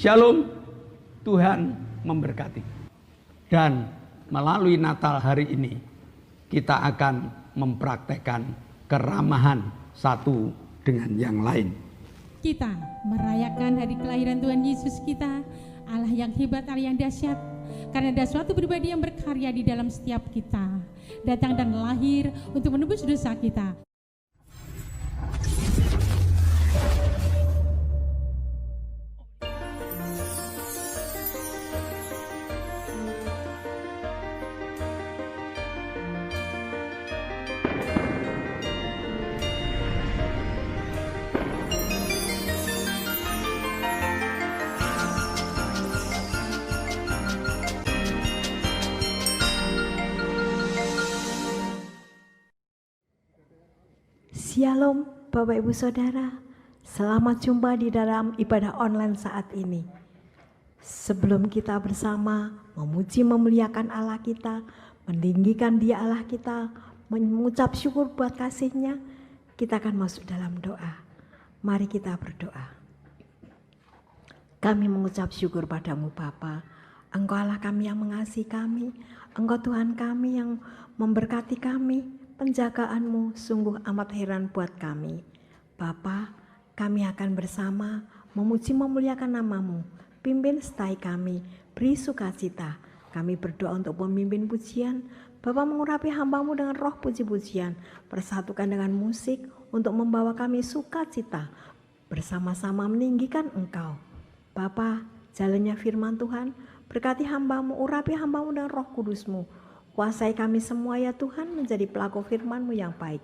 Shalom, Tuhan memberkati. Dan melalui Natal hari ini kita akan mempraktekkan keramahan satu dengan yang lain. Kita merayakan hari kelahiran Tuhan Yesus kita, Allah yang hebat, Allah yang dahsyat. Karena ada suatu pribadi yang berkarya di dalam setiap kita, datang dan lahir untuk menebus dosa kita. Shalom Bapak Ibu Saudara, selamat jumpa di dalam ibadah online saat ini. Sebelum kita bersama memuji memuliakan Allah kita, meninggikan Dia Allah kita, mengucap syukur buat kasih-Nya, kita akan masuk dalam doa. Mari kita berdoa. Kami mengucap syukur padamu Bapa, Engkau Allah kami yang mengasihi kami, Engkau Tuhan kami yang memberkati kami. Penjagaanmu sungguh amat heran buat kami. Bapa, kami akan bersama memuji memuliakan namamu. Pimpin setai kami, beri sukacita. Kami berdoa untuk pemimpin pujian. Bapa mengurapi hambamu dengan roh puji-pujian. Persatukan dengan musik untuk membawa kami sukacita. Bersama-sama meninggikan Engkau. Bapa, jalannya firman Tuhan. Berkati hambamu, urapi hambamu dengan roh kudusmu. Kuasai kami semua ya Tuhan menjadi pelaku firman-Mu yang baik.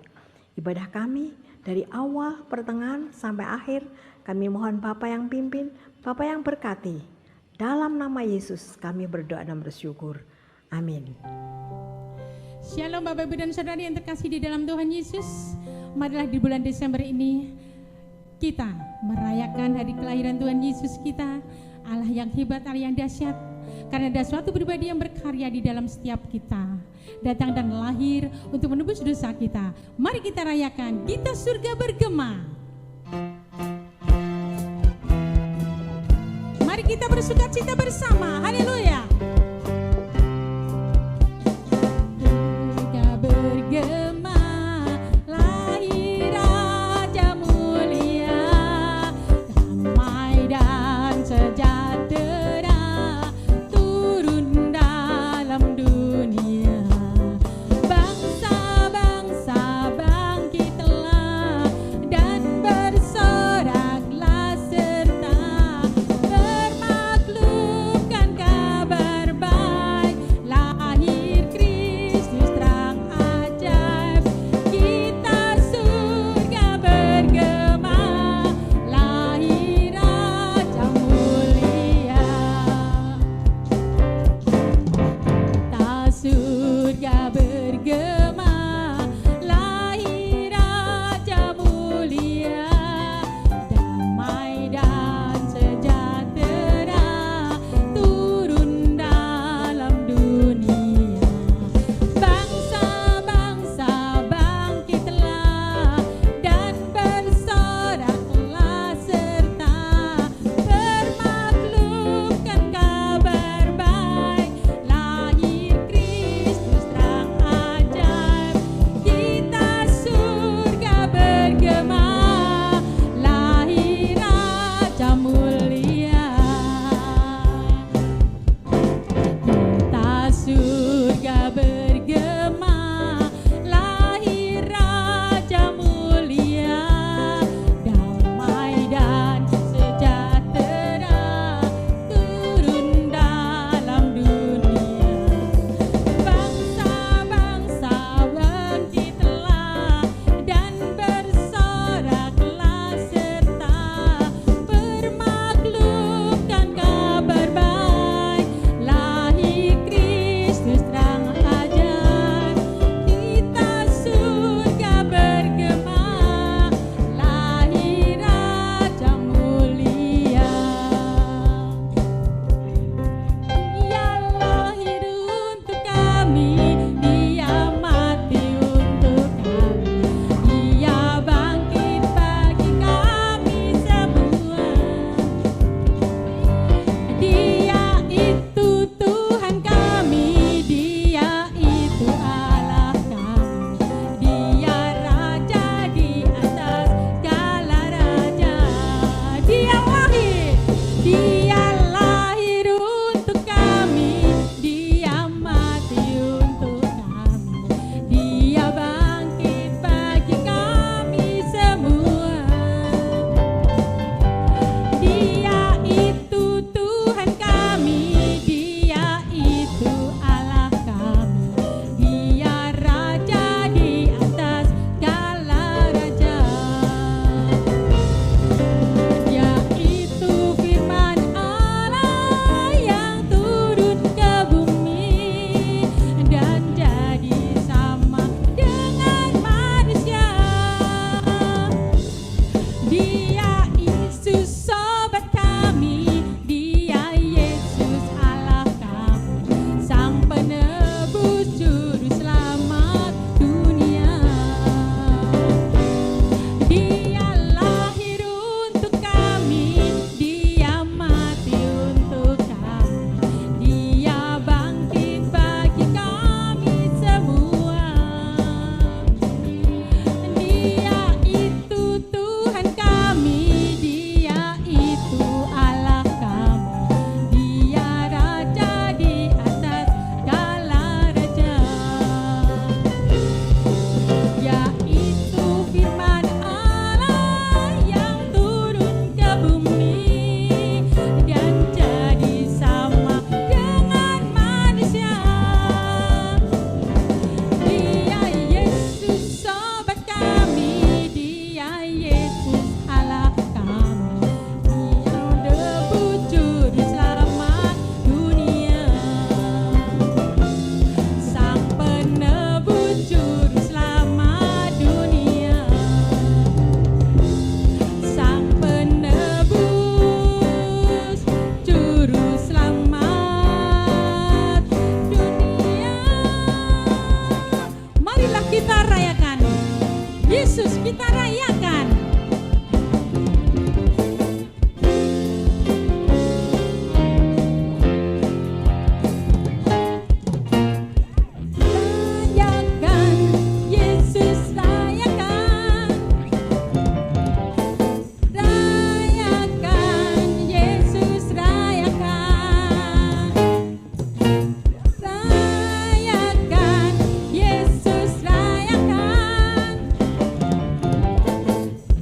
Ibadah kami dari awal, pertengahan sampai akhir, kami mohon Bapa yang pimpin, Bapa yang berkati. Dalam nama Yesus kami berdoa dan bersyukur. Amin. Shalom Bapak Ibu dan Saudara yang terkasih di dalam Tuhan Yesus. Marilah di bulan Desember ini kita merayakan hari kelahiran Tuhan Yesus kita, Allah yang hebat, Allah yang dahsyat. Karena ada suatu pribadi yang berkarya di dalam setiap kita, datang dan lahir untuk menebus dosa kita. Mari kita rayakan, kita surga bergema. Mari kita bersukacita bersama, haleluya. Surga bergema, lahir Raja mulia, damai dan sejahtera. Bermakhlukkan kabar kita rayakan. Rayakan, Yesus rayakan. Rayakan, Yesus rayakan. Rayakan, Yesus rayakan.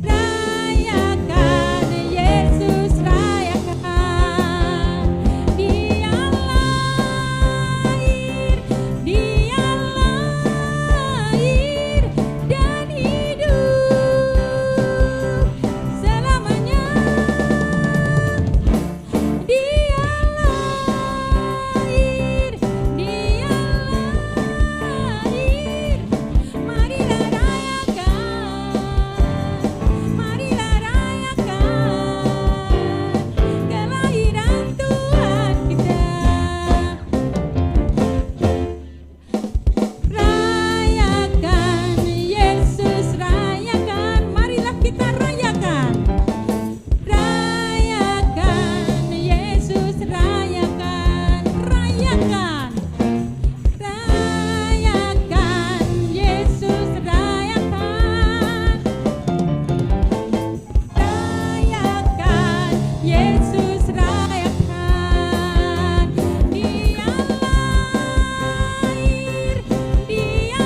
Rayakan, Yesus rayakan. Dia lahir, Dia lahir dan hidup selamanya. Dia lahir, Dia lahir. Marilah rayakan, marilah rayakan kelahiran Tuhan kita. Rayakan, Yesus rayakan, marilah kita rayakan. Rayakan, Yesus rayakan, rayakan. Rayakan, Yesus rayakan. Rayakan, Yesus rayakan. Dia lahir, Dia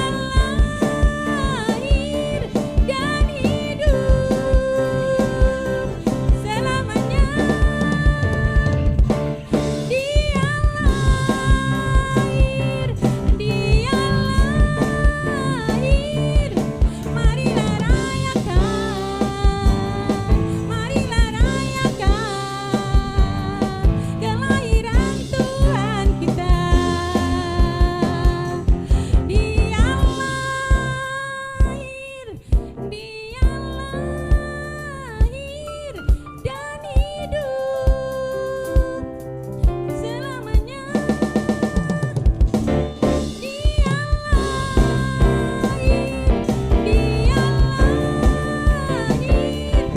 lahir dan hidup selamanya. Dia lahir, Dia lahir. Marilah rayakan, marilah rayakan kelahiran Tuhan kita. Dia lahir, Dia lahir dan hidup selamanya. Dia lahir, Dia lahir.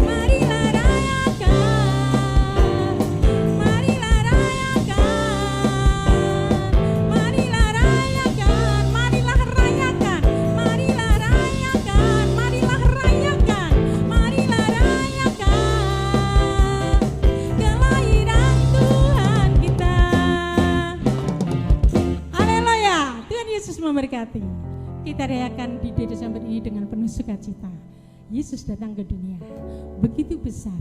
Marilah rayakan, marilah rayakan, marilah rayakan, marilah rayakan, marilah rayakan, marilah rayakan, marilah rayakan kelahiran Tuhan kita. Haleluya, Tuhan Yesus memberkati. Kita rayakan di Desember ini dengan penuh sukacita. Yesus datang ke dunia, begitu besar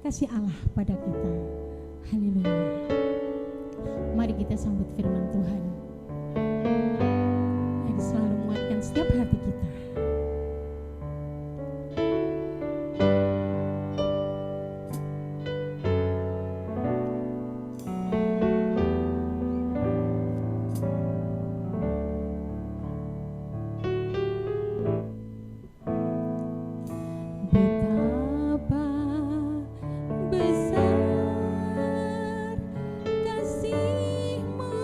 kasih Allah pada kita. Haleluya. Mari kita sambut firman Tuhan yang selalu menguatkan setiap hati kita. Betapa besar kasih-Mu,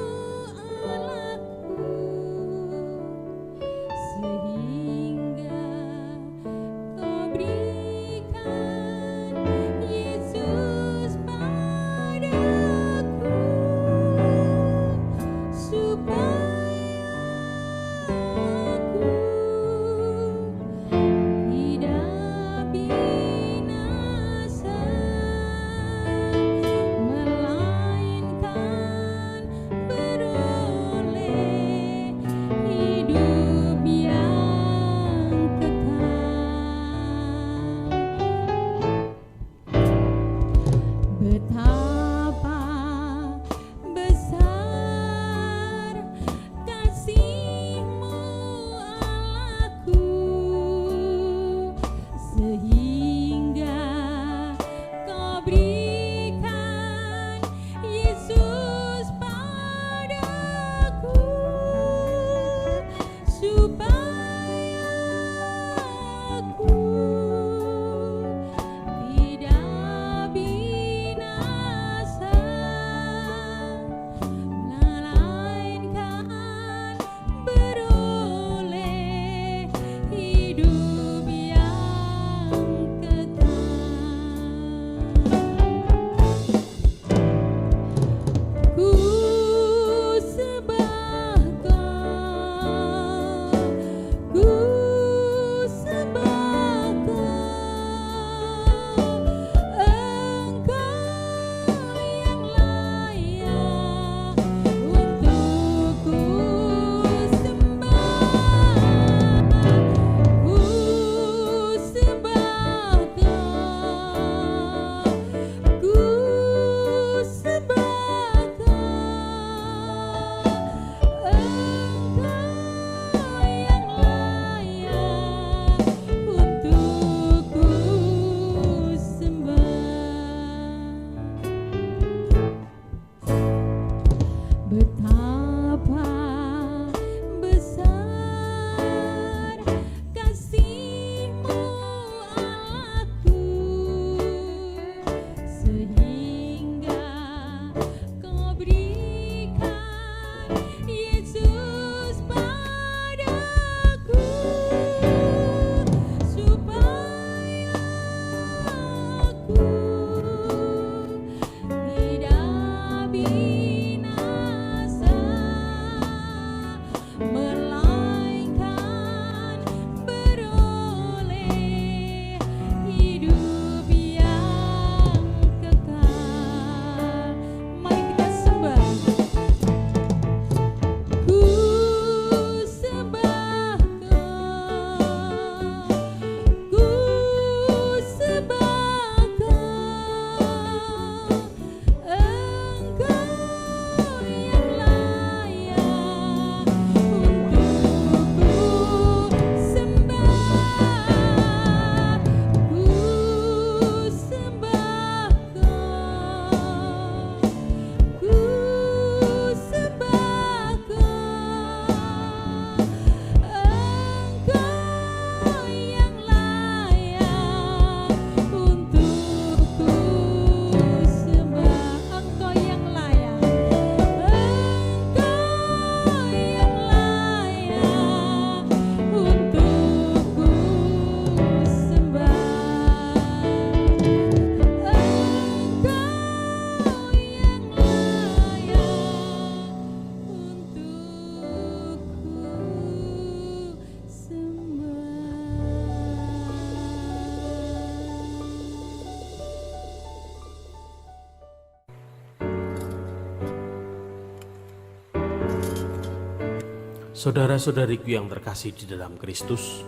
Saudara-saudariku yang terkasih di dalam Kristus,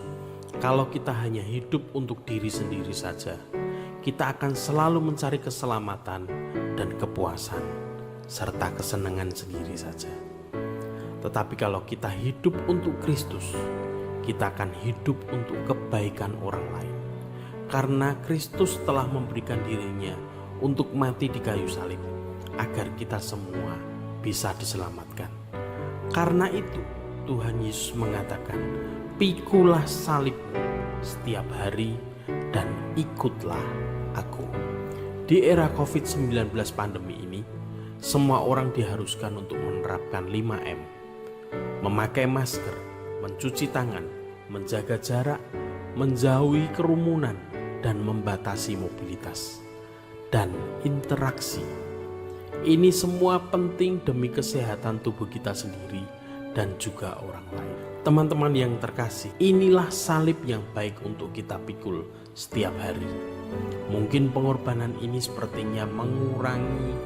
kalau kita hanya hidup untuk diri sendiri saja, kita akan selalu mencari keselamatan dan kepuasan, serta kesenangan sendiri saja. Tetapi kalau kita hidup untuk Kristus, kita akan hidup untuk kebaikan orang lain. Karena Kristus telah memberikan dirinya untuk mati di kayu salib, agar kita semua bisa diselamatkan. Karena itu, Tuhan Yesus mengatakan, "Pikulah salibmu setiap hari dan ikutlah aku." Di era COVID-19 pandemi ini, semua orang diharuskan untuk menerapkan 5M. Memakai masker, mencuci tangan, menjaga jarak, menjauhi kerumunan, dan membatasi mobilitas dan interaksi. Ini semua penting demi kesehatan tubuh kita sendiri dan juga orang lain. Teman-teman yang terkasih, inilah salib yang baik untuk kita pikul setiap hari. Mungkin pengorbanan ini sepertinya mengurangi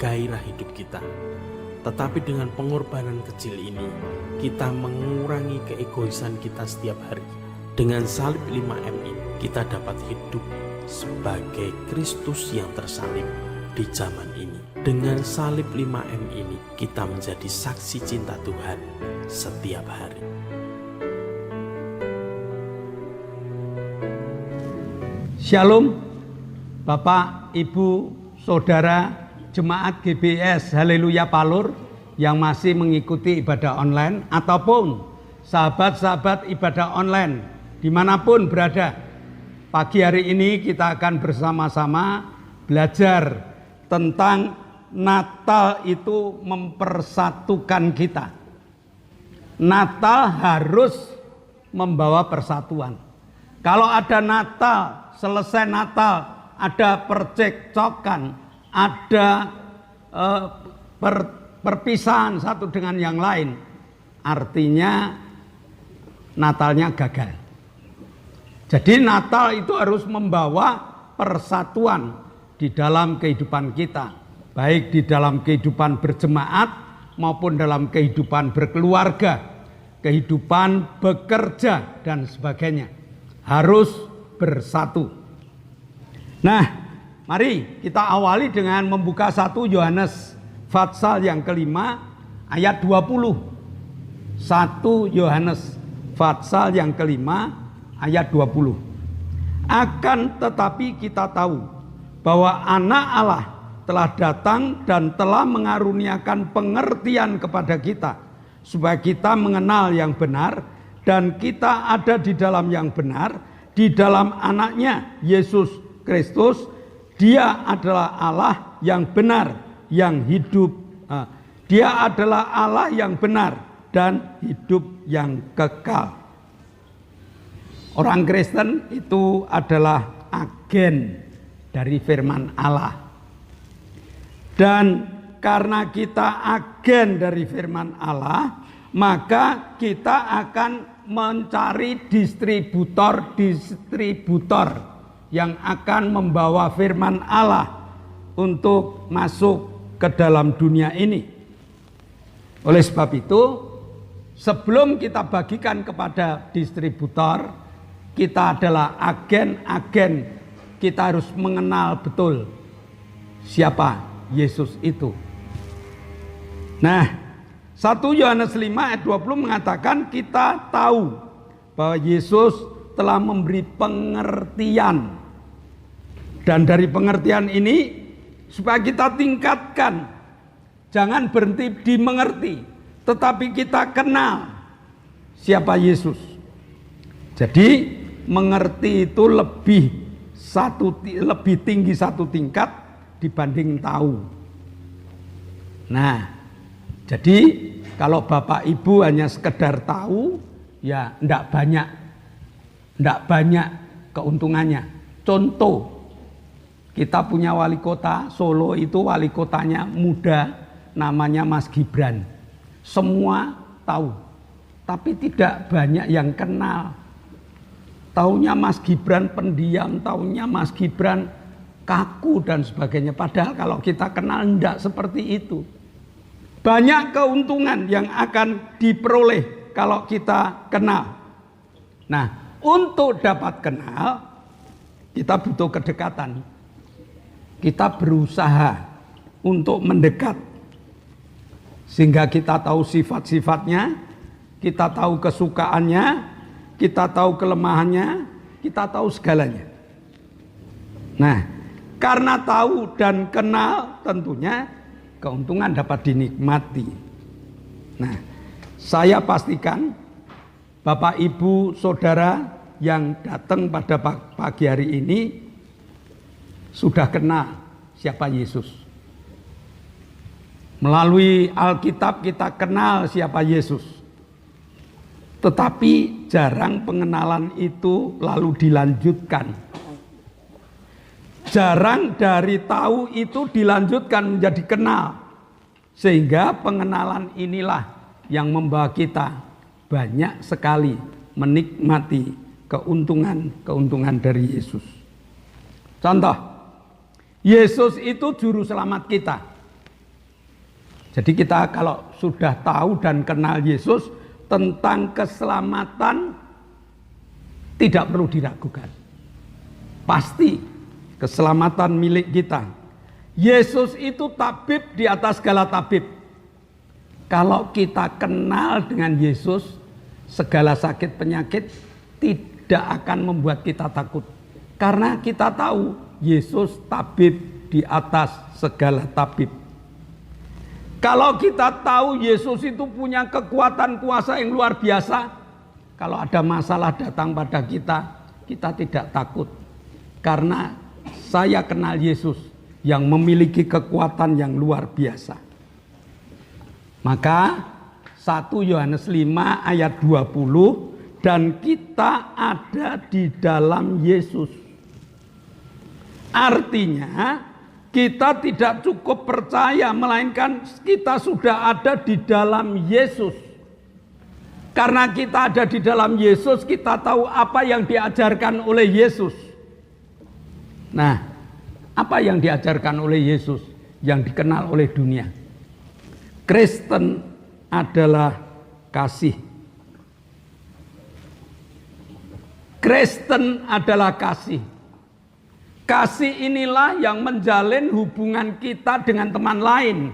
gairah hidup kita. Tetapi dengan pengorbanan kecil ini, kita mengurangi keegoisan kita setiap hari. Dengan salib 5M ini, kita dapat hidup sebagai Kristus yang tersalib di zaman ini. Dengan salib 5M ini, kita menjadi saksi cinta Tuhan setiap hari. Shalom, Bapak, Ibu, Saudara, Jemaat GBS Haleluya Palur yang masih mengikuti ibadah online, ataupun sahabat-sahabat ibadah online dimanapun berada. Pagi hari ini kita akan bersama-sama belajar tentang Natal itu mempersatukan kita. Natal harus membawa persatuan. Kalau ada Natal, selesai Natal, ada percekcokan, ada perpisahan satu dengan yang lain, artinya Natalnya gagal. Jadi Natal itu harus membawa persatuan di dalam kehidupan kita, baik di dalam kehidupan berjemaat maupun dalam kehidupan berkeluarga, kehidupan bekerja dan sebagainya. Harus bersatu. Nah, mari kita awali dengan membuka 1 Yohanes pasal yang kelima ayat 20. 1 Yohanes pasal yang kelima ayat 20. Akan tetapi kita tahu bahwa Anak Allah telah datang dan telah mengaruniakan pengertian kepada kita, supaya kita mengenal yang benar dan kita ada di dalam yang benar, di dalam Anaknya Yesus Kristus. Dia adalah Allah yang benar, yang hidup. Dia adalah Allah yang benar dan hidup yang kekal. Orang Kristen itu adalah agen dari firman Allah. Dan karena kita agen dari firman Allah, maka kita akan mencari distributor yang akan membawa firman Allah untuk masuk ke dalam dunia ini. Oleh sebab itu, sebelum kita bagikan kepada distributor, kita adalah agen-agen. Kita harus mengenal betul siapa Yesus itu. Nah, 1 Yohanes 5 ayat 20 mengatakan kita tahu bahwa Yesus telah memberi pengertian. Dan dari pengertian ini supaya kita tingkatkan. Jangan berhenti di mengerti, tetapi kita kenal siapa Yesus. Jadi mengerti itu lebih tinggi satu tingkat dibanding tahu. Nah, jadi kalau Bapak Ibu hanya sekedar tahu, ya enggak banyak keuntungannya. Contoh, kita punya wali kota Solo, itu wali kotanya muda, namanya Mas Gibran. Semua tahu, tapi tidak banyak yang kenal. Taunya Mas Gibran pendiam, taunya Mas Gibran kaku dan sebagainya. Padahal kalau kita kenal enggak seperti itu. Banyak keuntungan yang akan diperoleh kalau kita kenal. Nah, untuk dapat kenal, kita butuh kedekatan. Kita berusaha untuk mendekat. Sehingga kita tahu sifat-sifatnya, kita tahu kesukaannya, kita tahu kelemahannya, kita tahu segalanya. Nah, karena tahu dan kenal tentunya keuntungan dapat dinikmati. Nah, saya pastikan Bapak, Ibu, Saudara yang datang pada pagi hari ini sudah kenal siapa Yesus. Melalui Alkitab kita kenal siapa Yesus. Tetapi jarang pengenalan itu lalu dilanjutkan. Jarang dari tahu itu dilanjutkan menjadi kenal. Sehingga pengenalan inilah yang membawa kita banyak sekali menikmati keuntungan dari Yesus. Contoh, Yesus itu juru selamat kita. Jadi kita kalau sudah tahu dan kenal Yesus tentang keselamatan tidak perlu diragukan. Pasti keselamatan milik kita. Yesus itu tabib di atas segala tabib. Kalau kita kenal dengan Yesus, segala sakit penyakit tidak akan membuat kita takut. Karena kita tahu Yesus tabib di atas segala tabib. Kalau kita tahu Yesus itu punya kekuatan kuasa yang luar biasa, kalau ada masalah datang pada kita, kita tidak takut. Karena saya kenal Yesus yang memiliki kekuatan yang luar biasa. Maka 1 Yohanes 5 ayat 20, dan kita ada di dalam Yesus. Artinya kita tidak cukup percaya, melainkan kita sudah ada di dalam Yesus. Karena kita ada di dalam Yesus, kita tahu apa yang diajarkan oleh Yesus. Nah, apa yang diajarkan oleh Yesus yang dikenal oleh dunia? Kristen adalah kasih. Kristen adalah kasih. Kasih inilah yang menjalin hubungan kita dengan teman lain.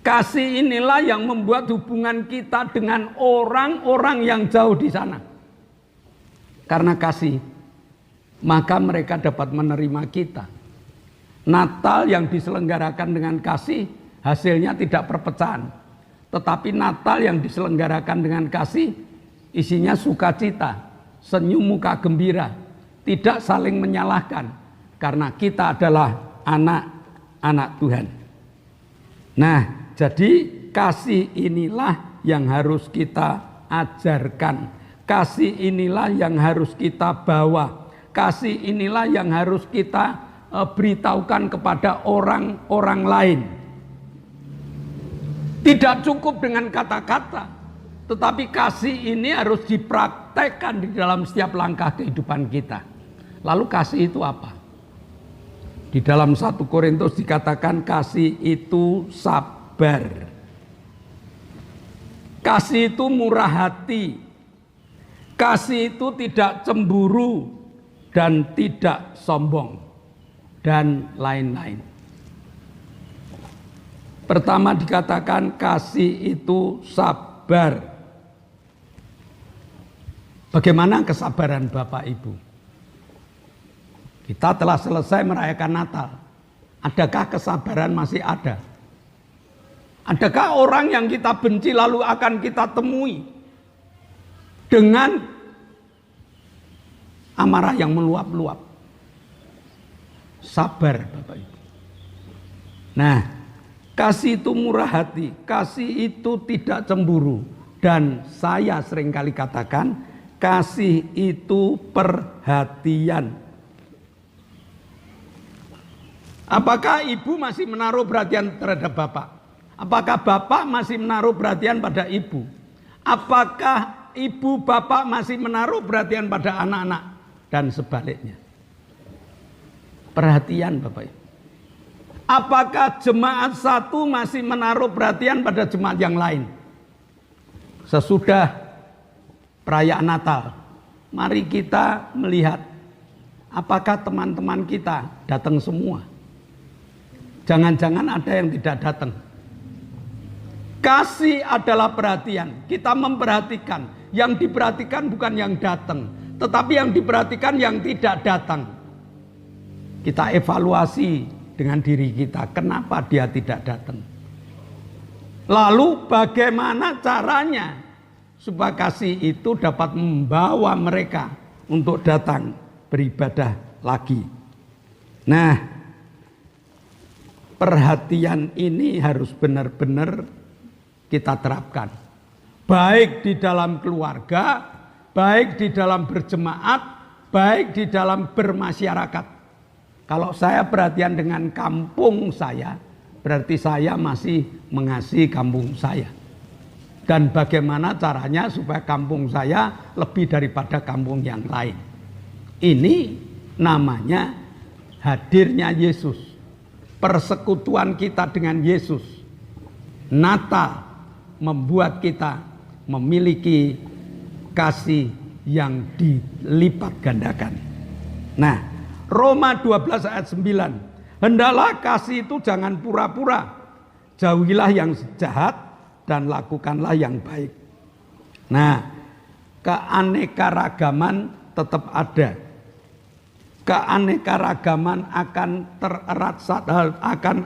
Kasih inilah yang membuat hubungan kita dengan orang-orang yang jauh di sana. Karena kasih, maka mereka dapat menerima kita. Natal yang diselenggarakan dengan kasih, hasilnya tidak perpecahan. Tetapi Natal yang diselenggarakan dengan kasih, isinya sukacita, senyum muka gembira, tidak saling menyalahkan, karena kita adalah anak-anak Tuhan. Nah, jadi kasih inilah yang harus kita ajarkan. Kasih inilah yang harus kita bawa. Kasih inilah yang harus kita beritahukan kepada orang-orang lain. Tidak cukup dengan kata-kata, tetapi kasih ini harus dipraktekkan di dalam setiap langkah kehidupan kita. Lalu kasih itu apa? Di dalam 1 Korintus dikatakan kasih itu sabar. Kasih itu murah hati. Kasih itu tidak cemburu dan tidak sombong dan lain-lain. Pertama dikatakan kasih itu sabar. Bagaimana kesabaran Bapak Ibu? Kita telah selesai merayakan Natal. Adakah kesabaran masih ada? Adakah orang yang kita benci lalu akan kita temui dengan amarah yang meluap-luap? Sabar Bapak Ibu. Nah, kasih itu murah hati, kasih itu tidak cemburu. Dan saya seringkali katakan, kasih itu perhatian. Apakah ibu masih menaruh perhatian terhadap bapak? Apakah bapak masih menaruh perhatian pada ibu? Apakah ibu bapak masih menaruh perhatian pada anak-anak? Dan sebaliknya. Perhatian Bapak Ibu. Apakah jemaat satu masih menaruh perhatian pada jemaat yang lain? sesudah perayaan Natal, mari kita melihat apakah teman-teman kita datang semua. Jangan-jangan ada yang tidak datang. Kasih adalah perhatian. Kita memperhatikan. Yang diperhatikan bukan yang datang, tetapi yang diperhatikan yang tidak datang. Kita evaluasi dengan diri kita, kenapa dia tidak datang. Lalu bagaimana caranya supaya kasih itu dapat membawa mereka untuk datang beribadah lagi. Nah, perhatian ini harus benar-benar kita terapkan. Baik di dalam keluarga, baik di dalam berjemaat, baik di dalam bermasyarakat. Kalau saya perhatian dengan kampung saya, berarti saya masih mengasihi kampung saya. Dan bagaimana caranya supaya kampung saya lebih daripada kampung yang lain. Ini namanya hadirnya Yesus. Persekutuan kita dengan Yesus. Natal membuat kita memiliki kasih yang dilipat gandakan. Nah, Roma 12 ayat 9. Hendaklah kasih itu jangan pura-pura. Jauhilah yang jahat dan lakukanlah yang baik. Nah, keanekaragaman tetap ada. Keanekaragaman akan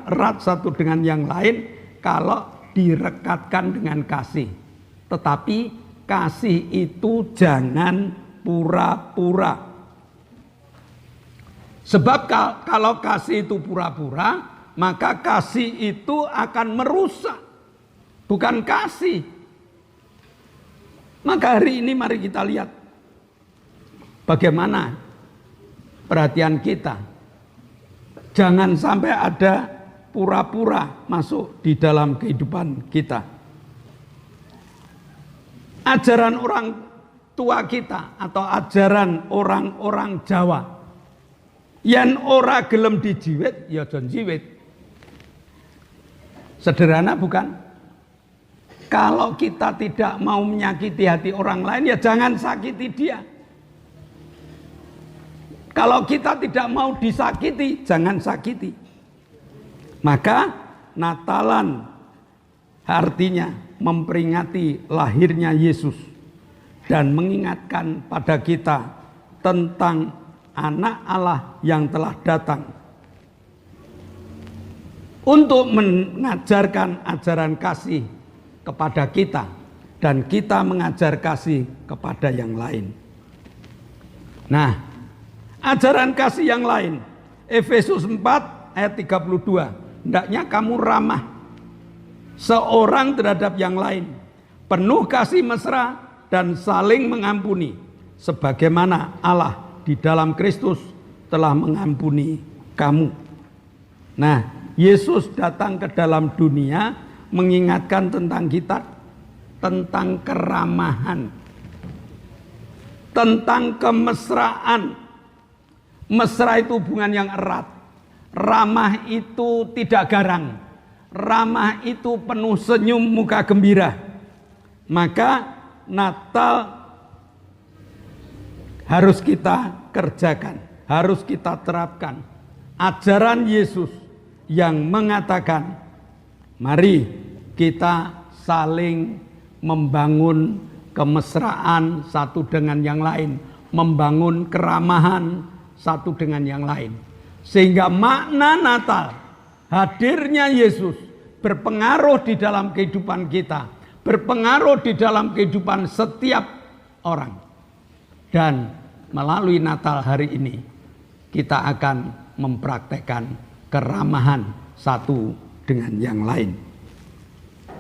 erat satu dengan yang lain kalau direkatkan dengan kasih. Tetapi kasih itu jangan pura-pura. Sebab kalau kasih itu pura-pura, maka kasih itu akan merusak. Bukan kasih. Maka hari ini mari kita lihat bagaimana perhatian kita. Jangan sampai ada pura-pura masuk di dalam kehidupan kita. Ajaran orang tua kita atau ajaran orang-orang Jawa, yen ora gelem dijiwit ya jon jiwit. Sederhana bukan? Kalau kita tidak mau menyakiti hati orang lain, ya jangan sakiti dia. Kalau kita tidak mau disakiti, jangan sakiti. Maka Natalan artinya memperingati lahirnya Yesus dan mengingatkan pada kita tentang anak Allah yang telah datang untuk mengajarkan ajaran kasih kepada kita dan kita mengajar kasih kepada yang lain. Nah, ajaran kasih yang lain, Efesus 4 ayat 32, hendaknya kamu ramah seorang terhadap yang lain, penuh kasih mesra dan saling mengampuni, sebagaimana Allah di dalam Kristus telah mengampuni kamu. Nah, Yesus datang ke dalam dunia mengingatkan tentang kita, tentang keramahan, tentang kemesraan. Mesra itu hubungan yang erat, ramah itu tidak garang. Ramah itu penuh senyum, muka gembira. Maka Natal harus kita kerjakan, harus kita terapkan. Ajaran Yesus yang mengatakan, mari kita saling membangun kemesraan satu dengan yang lain, membangun keramahan satu dengan yang lain. Sehingga makna Natal, hadirnya Yesus berpengaruh di dalam kehidupan kita, berpengaruh di dalam kehidupan setiap orang. Dan melalui Natal hari ini, kita akan mempraktekkan keramahan satu dengan yang lain.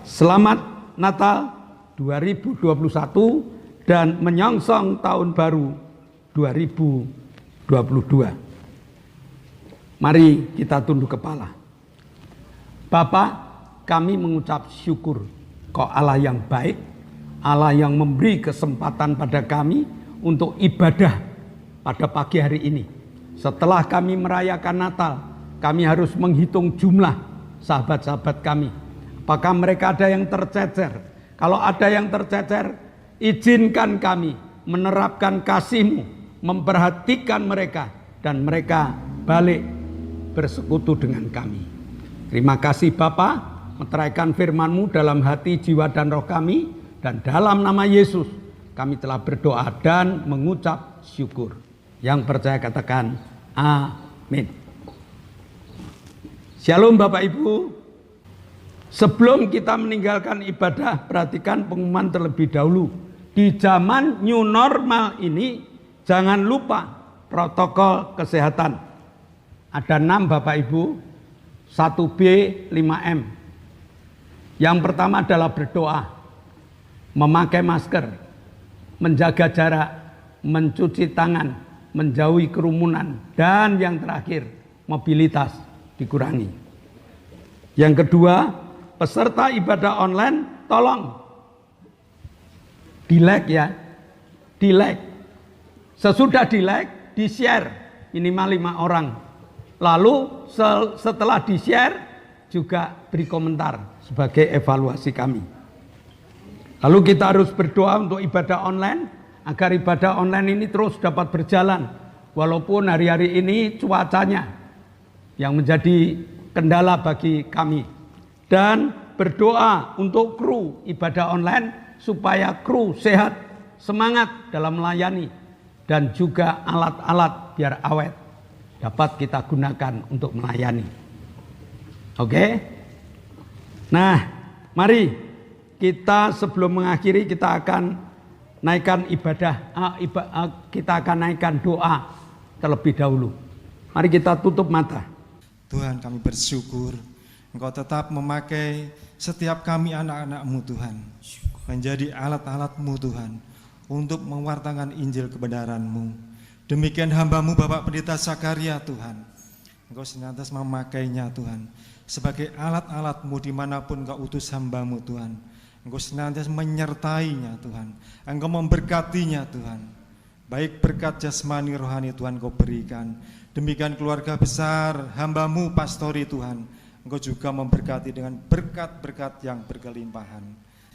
Selamat Natal 2021 dan menyongsong tahun baru 2022. Mari kita tunduk kepala. Bapa, kami mengucap syukur Kau Allah yang baik, Allah yang memberi kesempatan pada kami untuk ibadah pada pagi hari ini. Setelah kami merayakan Natal, kami harus menghitung jumlah sahabat-sahabat kami. Apakah mereka ada yang tercecer? Kalau ada yang tercecer, izinkan kami menerapkan kasih-Mu, memperhatikan mereka, dan mereka balik bersekutu dengan kami. Terima kasih Bapa, meteraikan firman-Mu dalam hati, jiwa, dan roh kami, dan dalam nama Yesus kami telah berdoa dan mengucap syukur. Yang percaya katakan amin. Shalom Bapak Ibu. Sebelum kita meninggalkan ibadah, perhatikan pengumuman terlebih dahulu. Di zaman new normal ini, jangan lupa protokol kesehatan. Ada 6 Bapak Ibu, 1B, 5M. Yang pertama adalah berdoa, memakai masker, menjaga jarak, mencuci tangan, menjauhi kerumunan, dan yang terakhir, mobilitas dikurangi. Yang kedua, peserta ibadah online tolong di-like ya, di-like. Sesudah di-like, di-share minimal 5 orang. Lalu setelah di-share juga beri komentar sebagai evaluasi kami. Lalu kita harus berdoa untuk ibadah online agar ibadah online ini terus dapat berjalan walaupun hari-hari ini cuacanya yang menjadi kendala bagi kami. Dan berdoa untuk kru ibadah online supaya kru sehat, semangat dalam melayani, dan juga alat-alat biar awet dapat kita gunakan untuk melayani. Oke? Nah, mari kita sebelum mengakhiri kita akan naikkan kita akan naikkan doa terlebih dahulu. Mari kita tutup mata. Tuhan, kami bersyukur Engkau tetap memakai setiap kami anak-anak-Mu Tuhan, menjadi alat-alat-Mu Tuhan, untuk mewartakan Injil kebenaran-Mu. Demikian hamba-Mu Bapak Pendeta Zakaria Tuhan, Engkau senantiasa memakainya Tuhan, sebagai alat-alat-Mu dimanapun Engkau utus hamba-Mu Tuhan. Engkau senantiasa menyertainya Tuhan, Engkau memberkatinya Tuhan, baik berkat jasmani rohani Tuhan Engkau berikan. Demikian keluarga besar hamba-Mu Pastori Tuhan, Engkau juga memberkati dengan berkat-berkat yang berkelimpahan.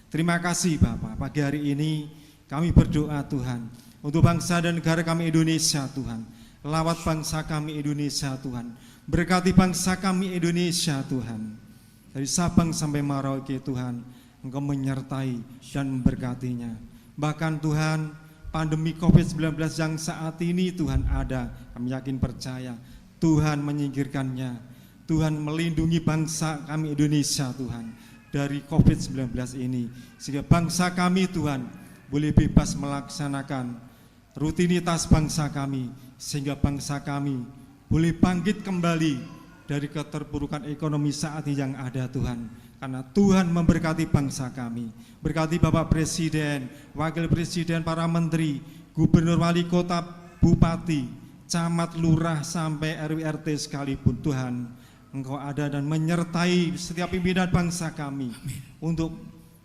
Terima kasih Bapak, pagi hari ini kami berdoa Tuhan, untuk bangsa dan negara kami Indonesia Tuhan. Lawat bangsa kami Indonesia Tuhan, berkati bangsa kami Indonesia Tuhan. Dari Sabang sampai Merauke Tuhan, Engkau menyertai dan memberkatinya. Bahkan Tuhan, pandemi COVID-19 yang saat ini Tuhan ada, kami yakin percaya Tuhan menyingkirkannya. Tuhan melindungi bangsa kami Indonesia Tuhan dari COVID-19 ini, sehingga bangsa kami Tuhan boleh bebas melaksanakan rutinitas bangsa kami, sehingga bangsa kami boleh bangkit kembali dari keterpurukan ekonomi saat ini yang ada Tuhan. Karena Tuhan memberkati bangsa kami, berkati Bapak Presiden, Wakil Presiden, para menteri, Gubernur, Wali Kota, Bupati, Camat, Lurah, sampai RW RT sekalipun Tuhan, Engkau ada dan menyertai setiap pimpinan bangsa kami. Untuk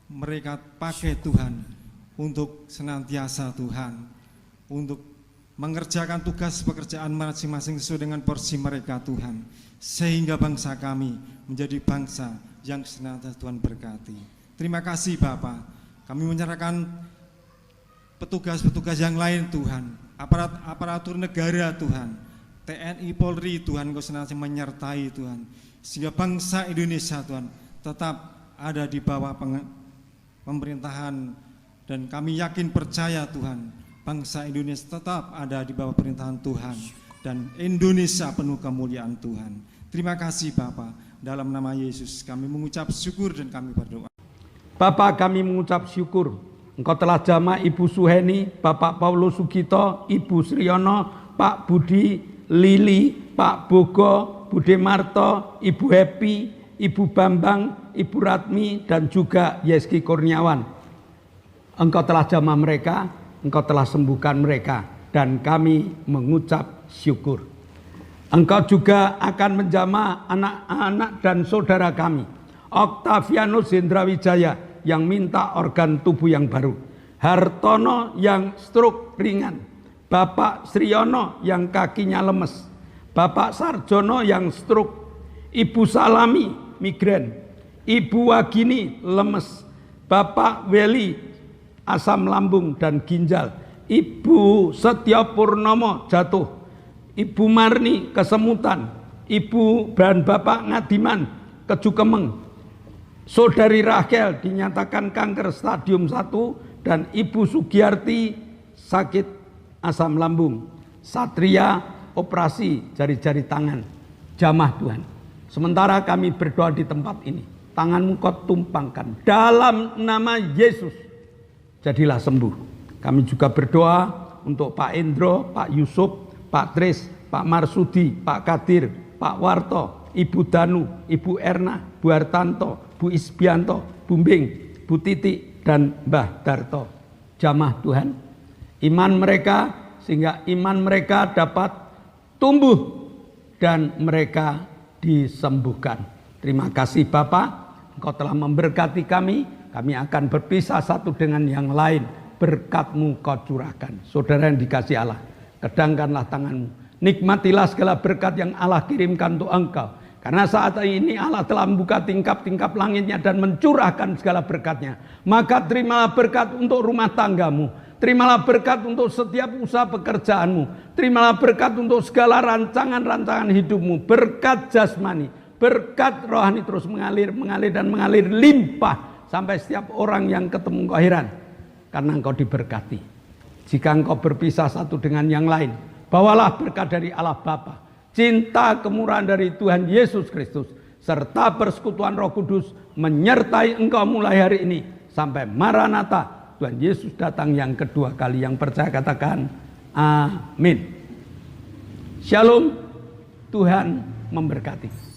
mereka pakai Tuhan, untuk senantiasa Tuhan, untuk mengerjakan tugas pekerjaan masing-masing sesuai dengan porsi mereka Tuhan, sehingga bangsa kami menjadi bangsa yang senantiasa Tuhan berkati. Terima kasih Bapak, kami menyerahkan petugas-petugas yang lain Tuhan, aparatur negara Tuhan, TNI, Polri Tuhan, Engkau senantiasa menyertai Tuhan, sehingga bangsa Indonesia Tuhan tetap ada di bawah pemerintahan, dan kami yakin percaya Tuhan, bangsa Indonesia tetap ada di bawah pemerintahan Tuhan, dan Indonesia penuh kemuliaan Tuhan. Terima kasih Bapa, dalam nama Yesus kami mengucap syukur dan kami berdoa. Bapa, kami mengucap syukur Engkau telah jamah Ibu Suheni, Bapak Paulus Sugito, Ibu Sriono, Pak Budi, Lili, Pak Bogo, Bude Marto, Ibu Happy, Ibu Bambang, Ibu Ratmi, dan juga Yeski Kurniawan. Engkau telah jamah mereka, Engkau telah sembuhkan mereka, dan kami mengucap syukur. Engkau juga akan menjamah anak-anak dan saudara kami, Oktavianus Hendrawijaya yang minta organ tubuh yang baru, Hartono yang stroke ringan, Bapak Sriono yang kakinya lemes, Bapak Sarjono yang stroke, Ibu Salami migren, Ibu Wagini lemes, Bapak Weli, asam lambung dan ginjal. Ibu Setia Purnomo jatuh. Ibu Marni kesemutan. Ibu dan Bapak Ngadiman kejukemeng. Saudari Rachel dinyatakan kanker stadium 1 dan Ibu Sugiyarti sakit asam lambung. Satria operasi jari-jari tangan. Jamah Tuhan. Sementara kami berdoa di tempat ini, tanganmu kau tumpangkan dalam nama Yesus, jadilah sembuh. Kami juga berdoa untuk Pak Endro, Pak Yusuf, Pak Tris, Pak Marsudi, Pak Kadir, Pak Warto, Ibu Danu, Ibu Erna, Bu Hartanto, Bu Isbianto, Bu Mbing, Bu Titi, dan Mbah Darto. Jamah Tuhan, iman mereka sehingga iman mereka dapat tumbuh dan mereka disembuhkan. Terima kasih Bapak, Engkau telah memberkati kami akan berpisah satu dengan yang lain. Berkat-Mu Kau curahkan. Saudara yang dikasih Allah, kedangkanlah tanganmu. Nikmatilah segala berkat yang Allah kirimkan untuk engkau. Karena saat ini Allah telah membuka tingkap-tingkap langitnya dan mencurahkan segala berkatnya. Maka terimalah berkat untuk rumah tanggamu. Terimalah berkat untuk setiap usaha pekerjaanmu. Terimalah berkat untuk segala rancangan-rancangan hidupmu. Berkat jasmani, berkat rohani terus mengalir dan mengalir limpah. Sampai setiap orang yang ketemu engkau heran. Karena engkau diberkati. Jika engkau berpisah satu dengan yang lain, bawalah berkat dari Allah Bapa, cinta kemurahan dari Tuhan Yesus Kristus, serta persekutuan Roh Kudus menyertai engkau mulai hari ini sampai Maranatha, Tuhan Yesus datang yang kedua kali. Yang percaya katakan amin. Shalom, Tuhan memberkati.